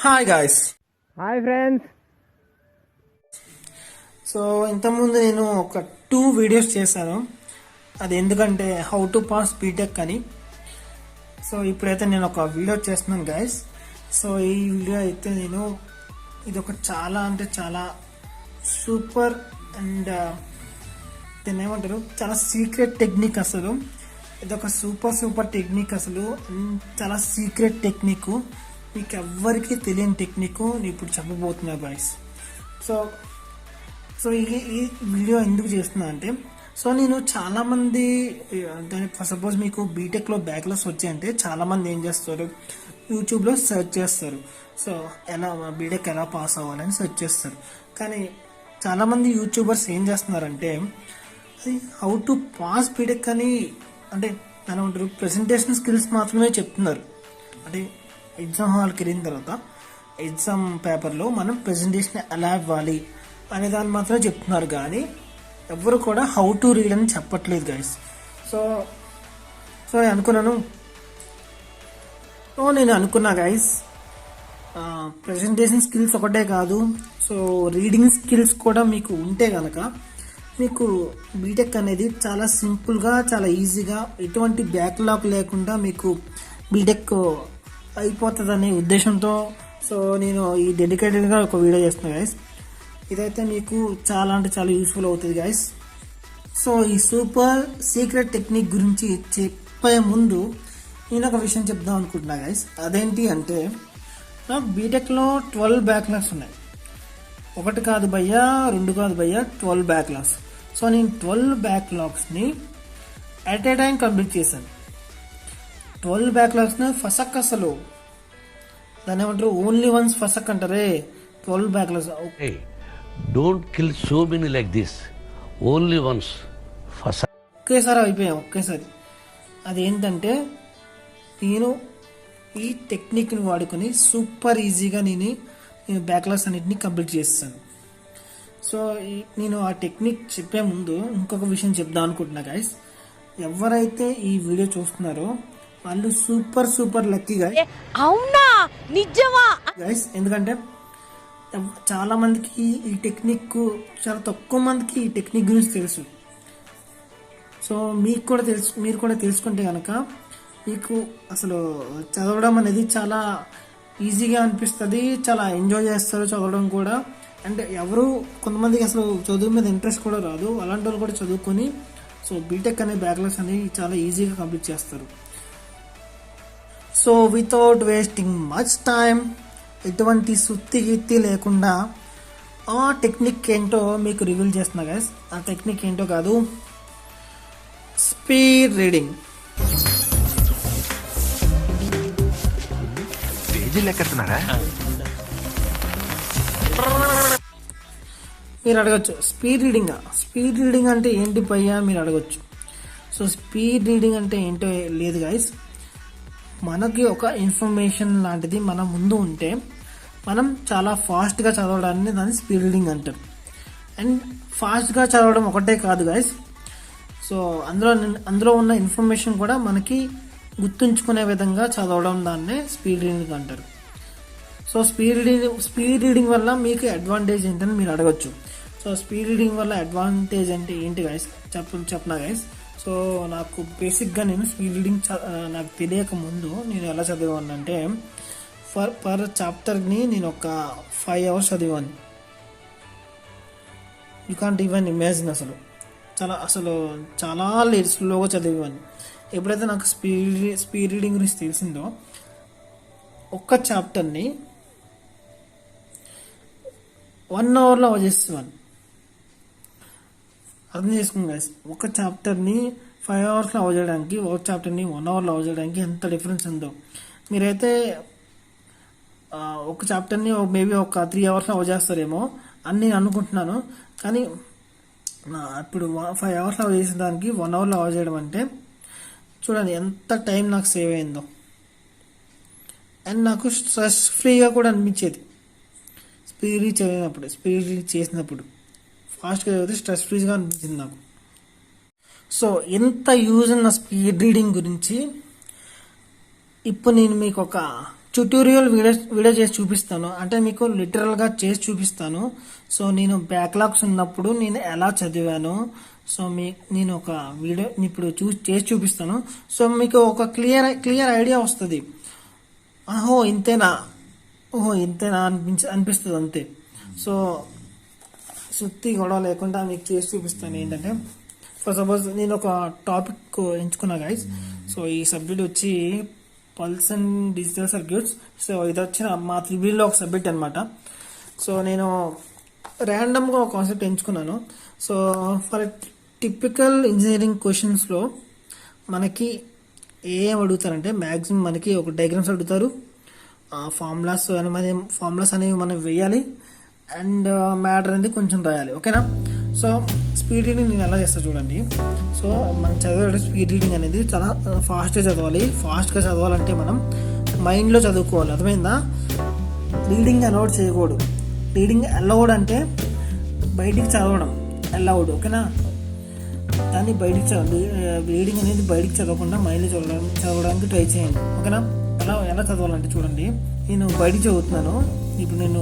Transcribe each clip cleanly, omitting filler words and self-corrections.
Hi guys. Hi friends. So ఇంతకుముందు నేను ఒక 2 వీడియోస్ చేశాను. అది ఎందుకంటే హౌ టు పాస్ బీటెక్ అని. సో ఇప్పుడైతే నేను ఒక వీడియో చేస్తున్నాను గాయస్. సో ఈ వీడియో అయితే ఇది ఒక చాలా అంటే చాలా సూపర్ అండ్ దీన్ని ఏమంటారు, చాలా సీక్రెట్ టెక్నిక్. అసలు ఇది ఒక సూపర్ టెక్నిక్ అసలు, చాలా సీక్రెట్ టెక్నిక్, మీకు ఎవ్వరికి తెలియని టెక్నిక్ నేను ఇప్పుడు చెప్పబోతున్నా గాయస్. సో సో ఈ వీడియో ఎందుకు చేస్తున్నా అంటే, సో నేను చాలామంది సపోజ్ మీకు బీటెక్లో బ్యాక్లాగ్స్ వచ్చాయంటే చాలామంది ఏం చేస్తారు, యూట్యూబ్లో సెర్చ్ చేస్తారు. సో ఎలా బీటెక్ ఎలా పాస్ అవ్వాలని సెర్చ్ చేస్తారు. కానీ చాలామంది యూట్యూబర్స్ ఏం చేస్తున్నారంటే, అది హౌ టు పాస్ బీటెక్ అని అంటే ఎలా ఉంటారు, ప్రెజెంటేషన్ స్కిల్స్ మాత్రమే చెప్తున్నారు. అంటే ఎగ్జామ్ హాల్కి వెళ్ళిన తర్వాత ఎగ్జామ్ పేపర్లో మనం ప్రెజెంటేషన్ ఎలా ఇవ్వాలి అనే దాన్ని మాత్రమే చెప్తున్నారు, కానీ ఎవరు కూడా హౌ టు రీడ్ అని చెప్పట్లేదు గైస్. సో సో నేను అనుకున్నా గైస్, ప్రెజెంటేషన్ స్కిల్స్ ఒకటే కాదు, సో రీడింగ్ స్కిల్స్ కూడా మీకు ఉంటే కనుక మీకు బీటెక్ అనేది చాలా సింపుల్గా, చాలా ఈజీగా, ఎటువంటి బ్యాక్లాగ్ లేకుండా మీకు బీటెక్ అయిపోతుందనే ఉద్దేశంతో సో నేను ఈ డెడికేటెడ్గా ఒక వీడియో చేస్తున్నాను గైస్. ఇదైతే మీకు చాలా అంటే చాలా యూస్ఫుల్ అవుతుంది గైస్. సో ఈ సూపర్ సీక్రెట్ టెక్నిక్ గురించి చెప్పే ముందు నేను ఒక విషయం చెప్దాం అనుకుంటున్నా గైస్. అదేంటి అంటే, నాకు బీటెక్లో 12 బ్యాక్లాగ్స్ ఉన్నాయి. 1 కాదు భయ్యా, 2 కాదు భయ్యా, 12 బ్యాక్లాగ్స్. సో నేను 12 బ్యాక్లాగ్స్ని అట్ ఏ టైం కంప్లీట్ చేశాను. 12 బ్యాక్లాగ్స్ని ఫసక్, అసలు దాన్ని ఏమంటారు, ఓన్లీ వన్స్ ఫసక్ అంటారే. 12 బ్యాక్లాగ్స్. Don't kill so many like this, only once ఫసక్. ఒకేసారి అయిపోయాం, ఒకేసారి. అదేంటంటే, నేను ఈ టెక్నిక్ని వాడుకొని సూపర్ ఈజీగా నేను బ్యాక్లాగ్స్ అన్నిటిని కంప్లీట్ చేస్తాను. సో నేను ఆ టెక్నిక్ చెప్పే ముందు ఇంకొక విషయం చెప్దాం అనుకుంటున్నా గైస్. ఎవరైతే ఈ వీడియో చూస్తున్నారో వాళ్ళు సూపర్ లక్కీ గైస్. అవునా, నిజమా గైస్? ఎందుకంటే చాలా మందికి ఈ టెక్నిక్, చాలా తక్కువ మందికి ఈ టెక్నిక్ గురించి తెలుసు. సో మీకు కూడా తెలుసు, మీరు కూడా తెలుసుకుంటే కనుక మీకు అసలు చదవడం అనేది చాలా ఈజీగా అనిపిస్తుంది, చాలా ఎంజాయ్ చేస్తారు చదవడం కూడా. అంటే కొంతమందికి అసలు చదువు మీద ఇంట్రెస్ట్ కూడా రాదు, అలాంటి వాళ్ళు కూడా చదువుకొని సో బీటెక్ అనే బ్యాక్లాగ్స్ అనేవి చాలా ఈజీగా కంప్లీట్ చేస్తారు. So without wasting much time, ఎటువంటి సుత్తి లేకుండా ఆ టెక్నిక్ ఏంటో మీకు రివీల్ చేస్తున్నా గైస్. ఆ టెక్నిక్ ఏంటో కాదు, స్పీడ్ రీడింగ్. మీరు అడగచ్చు, స్పీడ్ రీడింగ్ అంటే ఏంటి పయ్యా మీరు అడగచ్చు. సో స్పీడ్ రీడింగ్ అంటే ఏంటో లేదు గైస్. మనకి ఒక ఇన్ఫర్మేషన్ లాంటిది మన ముందు ఉంటే మనం చాలా ఫాస్ట్గా చదవడాన్ని దాన్ని స్పీడ్ రీడింగ్ అంటారు. అండ్ ఫాస్ట్గా చదవడం ఒకటే కాదు గైస్, సో అందులో ఉన్న ఇన్ఫర్మేషన్ కూడా మనకి గుర్తుంచుకునే విధంగా చదవడం దాన్నే స్పీడ్ రీడింగ్ అంటారు. సో స్పీడ్ రీడింగ్ వల్ల మీకు అడ్వాంటేజ్ ఏంటని మీరు అడగచ్చు. సో స్పీడ్ రీడింగ్ వల్ల అడ్వాంటేజ్ అంటే ఏంటి గైస్ చెప్పనా గైస్. సో నాకు బేసిక్గా నేను స్పీడ్ రీడింగ్ నాకు తెలియక ముందు నేను ఎలా చదివాను అంటే, పర్ చాప్టర్ని నేను ఒక 5 hours చదివాను. You can't even imagine. అసలు చాలా స్లోగా చదివాను. ఎప్పుడైతే నాకు స్పీడ్ రీడింగ్ గురించి తెలిసిందో, ఒక్క చాప్టర్ని 1 hourలో చేస్తున్నాను. అర్థం చేసుకున్నాను గైస్, ఒక చాప్టర్ని 5 hours చేయడానికి, ఒక చాప్టర్ని 1 hourలో చేయడానికి ఎంత డిఫరెన్స్ ఉందో. మీరైతే ఒక చాప్టర్ని మేబీ ఒక 3 hours చేస్తారేమో అని నేను అనుకుంటున్నాను. కానీ ఇప్పుడు 5 hours చేసిన దానికి 1 hourలో చేయడం అంటే చూడండి ఎంత టైం నాకు సేవ్ అయిందో. అండ్ నాకు స్ట్రెస్ ఫ్రీగా కూడా అనిపించేది స్పీడ్ చేసినప్పుడు ఫాస్ట్గా చదివితే స్ట్రెస్ ఫ్రీగా అనిపించింది నాకు. సో ఎంత యూజ్ ఉన్న స్పీడ్ రీడింగ్ గురించి ఇప్పుడు నేను మీకు ఒక ట్యుటోరియల్ వీడియో చేసి చూపిస్తాను, అంటే మీకు లిటరల్గా చేసి చూపిస్తాను. సో నేను బ్యాక్లాగ్స్ ఉన్నప్పుడు నేను ఎలా చదివాను, సో నేను ఒక వీడియో ఇప్పుడు చేసి చూపిస్తాను. సో మీకు ఒక క్లియర్ ఐడియా వస్తుంది. ఓహో ఇంతేనా అనిపిస్తుంది అంతే. సో సుత్తి గొడవ లేకుండా మీకు చేసి చూపిస్తాను. ఏంటంటే ఫర్ సపోజ్ నేను ఒక టాపిక్ ఎంచుకున్నా గైస్. సో ఈ సబ్జెక్ట్ వచ్చి pulse and digital circuits. So ఇది వచ్చిన మా 3Bలో ఒక సబ్జెక్ట్ అనమాట. సో నేను ర్యాండమ్గా ఒక కాన్సెప్ట్ ఎంచుకున్నాను. సో ఫర్ టిపికల్ ఇంజనీరింగ్ క్వశ్చన్స్లో మనకి ఏం అడుగుతారంటే మ్యాక్సిమం మనకి ఒక డయాగ్రామ్స్ అడుగుతారు, ఫార్ములాస్ అనేవి మనం వేయాలి, అండ్ మ్యాటర్ అనేది కొంచెం రాయాలి. ఓకేనా? సో స్పీడ్ రీడింగ్ నేను ఎలా చేస్తాను చూడండి. సో మనం చదివే స్పీడ్ రీడింగ్ అనేది చాలా ఫాస్ట్గా చదవాలి. ఫాస్ట్గా చదవాలంటే మనం మైండ్లో చదువుకోవాలి. అర్థమైందా? రీడింగ్ అలౌడ్ చేయకూడదు. రీడింగ్ అలౌడ్ అంటే బయటికి చదవడం అలౌడ్. ఓకేనా? దాన్ని బయటికి రీడింగ్ అనేది బయటికి చదవకుండా మైండ్లో చదవడానికి ట్రై చేయండి. ఓకేనా? ఎలా చదవాలంటే చూడండి, నేను బయటికి చదువుతున్నాను. ఇప్పుడు నేను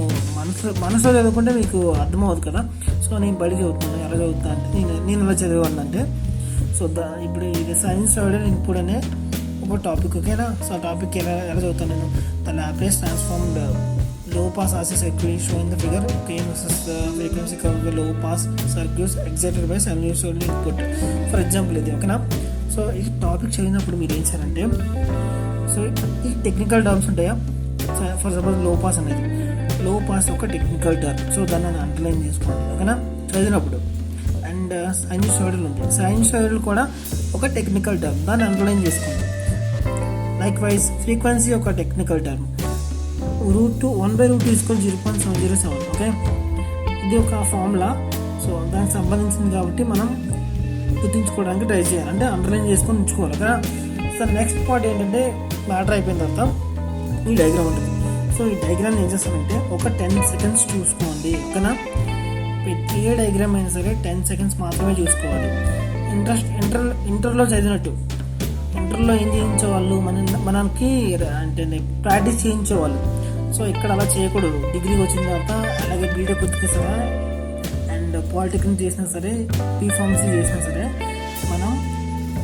మనసులో చదువుకుంటే మీకు అర్థమవుతుంది కదా. సో నేను బయటికి చదువుతున్నాను. ఎలా చదువుతాను అంటే నేను ఎలా చదివాను అంటే, సో ఇప్పుడు ఇది సైన్స్ చదవడం ఇప్పుడనే ఒక టాపిక్. ఓకేనా? సో ఆ టాపిక్ ఎలా చదువుతాను నేను. The Laplace transformed low pass RC circuit shown in the figure. Gain versus frequency curve of the low pass circuits excited by sinusoidal input. For example ఇది. ఓకేనా? సో ఈ టాపిక్ చదివినప్పుడు మీరు ఏం చేయాలంటే, సో ఈ టెక్నికల్ టర్మ్స్ ఉంటాయా. For suppose లో పాస్ అనేది, లో పాస్ ఒక టెక్నికల్ టర్మ్. సో దాన్ని అండర్లైన్ చేసుకోండి. ఓకేనా? చదివినప్పుడు. అండ్ సైన్యూసాయిడల్ ఉంది. సైన్యూసాయిడల్ కూడా ఒక టెక్నికల్ టర్మ్, దాన్ని అండర్లైన్ చేసుకోండి. లైక్ వైజ్ ఫ్రీక్వెన్సీ ఒక టెక్నికల్ టర్మ్. √1/√2 = 0.707. ఓకే, ఇది ఒక ఫార్ములా. సో దానికి సంబంధించింది కాబట్టి మనం గుర్తుంచుకోవడానికి ట్రై చేయాలి, అంటే అండర్లైన్ చేసుకొని ఉంచుకోవాలి. ఓకేనా? సో నెక్స్ట్ పార్ట్ ఏంటంటే మ్యాటర్ అయిపోయిన తర్వాత ఈ డయాగ్రామ్ ఉంటుంది. సో ఈ డయాగ్రామ్ ఏం చేస్తామంటే ఒక 10 seconds చూసుకోండి. ఓకేనా? ఏ డయాగ్రామ్ అయినా సరే 10 seconds మాత్రమే చూసుకోవాలి. ఇంటర్లో చదివినట్టు, ఇంటర్లో ఏం చేయించేవాళ్ళు మనకి అంటే ప్రాక్టీస్ చేయించేవాళ్ళు. సో ఇక్కడ అలా చేయకూడదు. డిగ్రీకి వచ్చిన తర్వాత అలాగే బీటెక్ వచ్చినా సరే అండ్ పాలిటెక్నిక్ చేసినా సరే బీఫార్మసీ చేసినా సరే మనం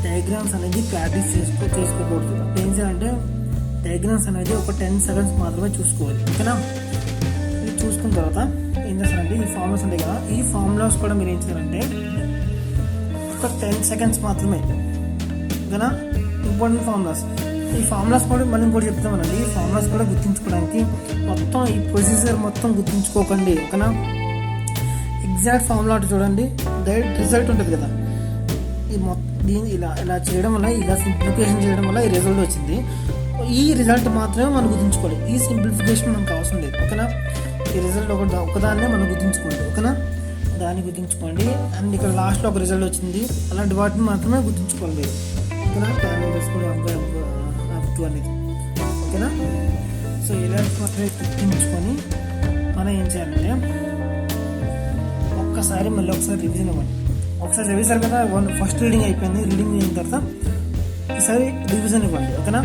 డయాగ్రామ్స్ అనేది ప్రాక్టీస్ చేసుకోకూడదు. ఏం చేయాలంటే డయాగ్రామ్స్ అనేది ఒక 10 seconds మాత్రమే చూసుకోవాలి. ఓకేనా? ఇది చూసుకున్న తర్వాత ఏం చేస్తారంటే ఈ ఫార్ములాస్ ఉంటాయి కదా, ఈ ఫార్ములాస్ కూడా మీరు ఏం చేయాలంటే ఒక 10 seconds మాత్రమే. ఓకేనా? Important formulas. ఈ ఫార్ములాస్ కూడా మనం ఇంకోటి చెప్తామనండి. ఈ ఫార్ములాస్ కూడా గుర్తుంచుకోవడానికి మొత్తం ఈ ప్రొసీజర్ మొత్తం గుర్తుంచుకోకండి. ఓకేనా? ఎగ్జాక్ట్ ఫార్ములా అంటే చూడండి, డైరెక్ట్ రిజల్ట్ ఉంటుంది కదా, దీన్ని ఇలా చేయడం వల్ల, ఇలా సింప్లిఫికేషన్ చేయడం వల్ల ఈ రిజల్ట్ వచ్చింది. ఈ రిజల్ట్ మాత్రమే మనం గుర్తుంచుకోవాలి. ఈ సింప్లిఫికేషన్ మనకు అవసరం లేదు. ఓకేనా? ఈ రిజల్ట్ ఒకదాన్నే మనం గుర్తుంచుకోండి. ఓకేనా? దాన్ని గుర్తుంచుకోండి. అండ్ ఇక్కడ లాస్ట్లో ఒక రిజల్ట్ వచ్చింది, అలాంటి వాటిని మాత్రమే గుర్తుంచుకోవాలి మీరు. ఓకేనా? అనేది. ఓకేనా? సో ఇలాంటి మాత్రమే గుర్తుంచుకొని మనం ఏం చేయాలంటే మళ్ళీ ఒకసారి రివిజన్ ఇవ్వండి. ఒకసారి రివిజన్ కదా, ఫస్ట్ రీడింగ్ అయిపోయింది. రీడింగ్ అయిన తర్వాత ఈసారి రివిజన్ ఇవ్వండి. ఓకేనా?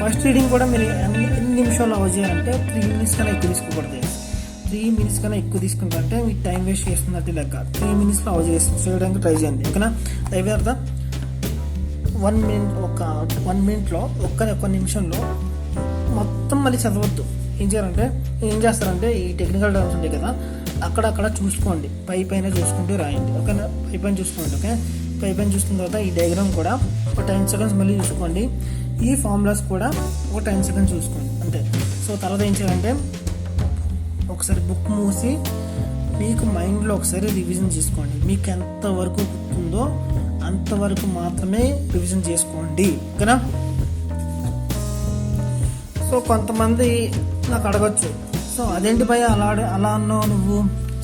ఫస్ట్ రీడింగ్ కూడా మీరు ఎన్ని నిమిషాలు అవ చేయాలంటే 3 minutes కన్నా ఎక్కువ తీసుకోకూడదు. 3 minutes కన్నా ఎక్కువ తీసుకుంటారంటే మీకు టైం వేస్ట్ చేస్తున్నట్టు లెక్క. 3 minutesలో అవ చేయడానికి ట్రై చేయండి. ఓకేనా? అయిపోయిన తర్వాత 1 minute, ఒక 1 minuteలో ఒక్క నిమిషంలో మొత్తం మళ్ళీ చదవద్దు. ఏం చేస్తారంటే ఈ టెక్నికల్ టర్మ్స్ ఉంటాయి కదా, అక్కడక్కడ చూసుకోండి, పైన చూసుకుంటూ రాయండి. ఓకేనా? పైన చూసుకోండి. ఓకే, పైన చూసుకున్న తర్వాత ఈ డయాగ్రామ్ కూడా ఒక 10 seconds మళ్ళీ చూసుకోండి. ఈ ఫార్ములాస్ కూడా ఒక 10 seconds చూసుకోండి అంతే. సో తర్వాత ఏం చేయాలంటే ఒకసారి బుక్ మూసి మీకు మైండ్లో ఒకసారి రివిజన్ చేసుకోండి. మీకు ఎంతవరకు గుర్తుందో అంతవరకు మాత్రమే రివిజన్ చేసుకోండి. ఓకేనా? సో కొంతమంది నాకు అడగచ్చు, సో అదేంటి భయ అలా అన్నావు నువ్వు?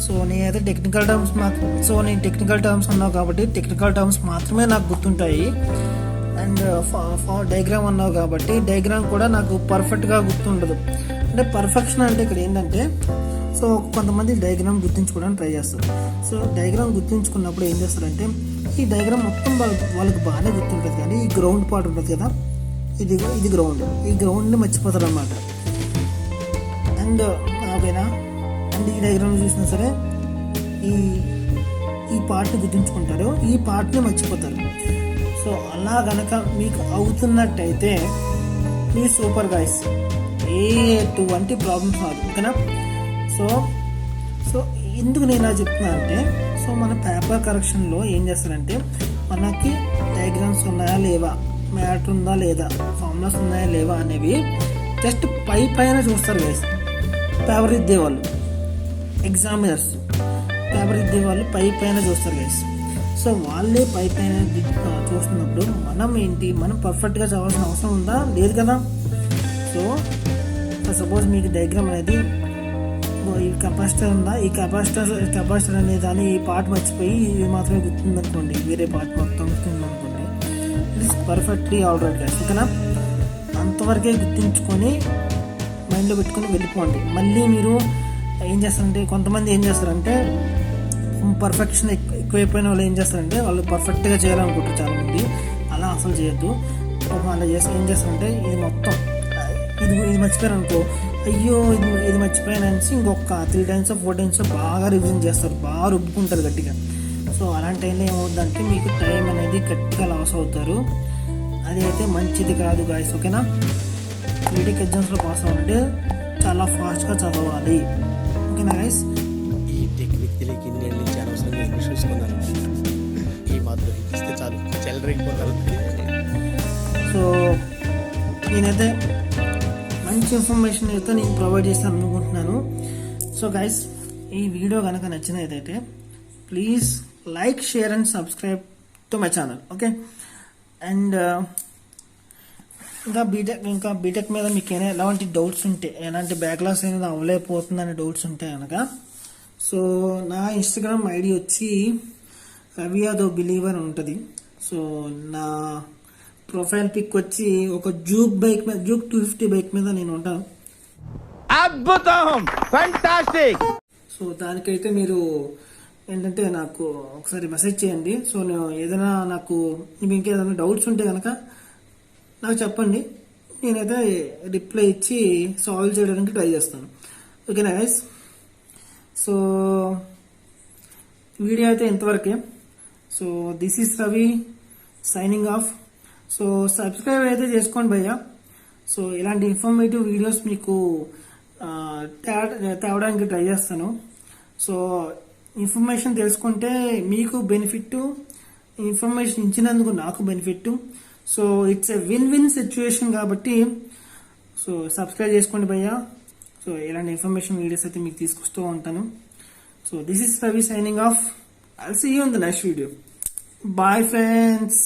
సో నేనైతే టెక్నికల్ టర్మ్స్ అన్నావు కాబట్టి టెక్నికల్ టర్మ్స్ మాత్రమే నాకు గుర్తుంటాయి. అండ్ డయాగ్రామ్ అన్నావు కాబట్టి డయాగ్రామ్ కూడా నాకు పర్ఫెక్ట్గా గుర్తుండదు. అంటే పర్ఫెక్షన్ అంటే ఇక్కడ ఏంటంటే, సో కొంతమంది డయాగ్రామ్ గుర్తుంచుకోవడానికి ట్రై చేస్తారు. సో డయాగ్రామ్ గుర్తుంచుకున్నప్పుడు ఏం చేస్తారంటే ఈ డయాగ్రామ్ మొత్తం వాళ్ళకి బాగానే గుర్తుంటుంది, కానీ ఈ గ్రౌండ్ పార్ట్ ఉంటుంది కదా, ఇది గ్రౌండ్, ఈ గ్రౌండ్ని మర్చిపోతారు అన్నమాట. అండ్ ఓకేనా. అండ్ ఈ డయాగ్రామ్ చూసినా సరే ఈ ఈ పార్ట్ని గుర్తుంచుకుంటారు, ఈ పార్ట్ని మర్చిపోతారు. సో అలా గనక మీకు అవుతున్నట్టయితే మీరు సూపర్ గైస్, ఎటువంటి ప్రాబ్లమ్స్ రాదు, ఓకేనా. సో సో ఎందుకు నేను ఇలా చెప్తున్నా అంటే, సో మన పేపర్ కరెక్షన్లో ఏం చేస్తారంటే మనకి డయాగ్రామ్స్ ఉన్నాయా లేవా, మ్యాటర్ ఉందా లేదా, ఫార్ములాస్ ఉన్నాయా లేవా అనేవి జస్ట్ పైన చూస్తారు గైస్. పేపర్ ఇద్దే వాళ్ళు, ఎగ్జామినర్స్ పేపర్ ఇద్దే వాళ్ళు పైన చూస్తారు గైస్. సో వాళ్ళే పైన చూస్తున్నప్పుడు మనం ఏంటి, మనం పర్ఫెక్ట్గా చదవాల్సిన అవసరం ఉందా, లేదు కదా. సో సపోజ్ మీకు డయాగ్రామ్ అనేది ఈ కెపాసిటర్ ఉందా, ఈ కెపాసిటర్ అనే దాన్ని ఈ పార్ట్ మర్చిపోయి ఇది మాత్రమే గుర్తుందనుకోండి, వేరే పార్ట్ మొత్తం గుర్తుందనుకోండి, it is perfectly all right guys, ఓకేనా. అంతవరకే గుర్తుంచుకొని మైండ్లో పెట్టుకొని వెళ్ళిపోండి. మళ్ళీ మీరు ఏం చేస్తారంటే, కొంతమంది ఏం చేస్తారంటే పర్ఫెక్షన్ ఎక్కువైపోయిన వాళ్ళు ఏం చేస్తారంటే వాళ్ళు పర్ఫెక్ట్గా చేయాలనుకుంటారు చాలామంది. అలా అసలు చేయొద్దు. అలా చేస్తే ఏం చేస్తారంటే ఇది మొత్తం ఇది మర్చిపోయారు అనుకో, అయ్యో ఇది మర్చిపోయాను అనేసి ఇంకొక 3 times 4 times బాగా రివిజన్ చేస్తారు, బాగా రుబ్బుకుంటారు గట్టిగా. సో అలాంటి టైంలో ఏమవుతుందంటే మీకు టైం అనేది గట్టిగా లాస్ అవుతారు. అది అయితే మంచిది కాదు గాయస్, ఓకేనా. బీటెక్ ఎగ్జామ్స్లో పాస్ అవ్వాలంటే చాలా ఫాస్ట్గా చదవాలి, ఓకేనా గైస్. ఈ టెక్నిక్ తెలియక నేను నుంచి అనవసరంగా ఇంగ్లీష్ చూసుకున్నాను. ఈ మాత్రం ఇస్తే చాలు చెల్లరైపోతారు. సో నేనైతే మంచి ఇన్ఫర్మేషన్ అయితే నేను ప్రొవైడ్ చేస్తాను అనుకుంటున్నాను. సో గైస్, ఈ వీడియో కనుక నచ్చినదైతే please like, share and subscribe to my channel, okay. And ఇంకా బీటెక్ మీద మీకు ఎలాంటి డౌట్స్ ఉంటే, ఎలాంటి బ్యాక్లాగ్స్ అనేది అవ్వలేకపోతుందనే డౌట్స్ ఉంటే కనుక, సో నా ఇన్స్టాగ్రామ్ ఐడి వచ్చి రవియాదో బిలీవర్ ఉంటుంది. సో నా ప్రొఫైల్ పిక్ వచ్చి ఒక జూక్ 250 బైక్ మీద నేను ఉంటాను. అద్భుతం, ఫంటాస్టిక్. సో దానికైతే మీరు ఏంటంటే నాకు ఒకసారి మెసేజ్ చేయండి. సో నేను ఏదైనా మీకు ఇంకేదైనా డౌట్స్ ఉంటే కనుక నాకు చెప్పండి, నేనైతే రిప్లై ఇచ్చి సాల్వ్ చేయడానికి ట్రై చేస్తాను, ఓకేనా గైస్. సో వీడియో అయితే ఇంతవరకే. So this is Ravi signing of. So subscribe అయితే చేసుకోండి భయ్యా. సో ఇలాంటి ఇన్ఫర్మేటివ్ వీడియోస్ మీకు తేవడానికి ట్రై చేస్తాను. సో ఇన్ఫర్మేషన్ తెలుసుకుంటే మీకు బెనిఫిట్, ఇన్ఫర్మేషన్ ఇచ్చినందుకు నాకు benefit. So it's a win situation కాబట్టి సో సబ్స్క్రైబ్ చేసుకోండి భయ్యా. సో ఇలాంటి ఇన్ఫర్మేషన్ వీడియోస్ అయితే మీకు తీసుకొస్తూ ఉంటాను. So this is Ravi signing off. I'll see you in the next video. Bye friends.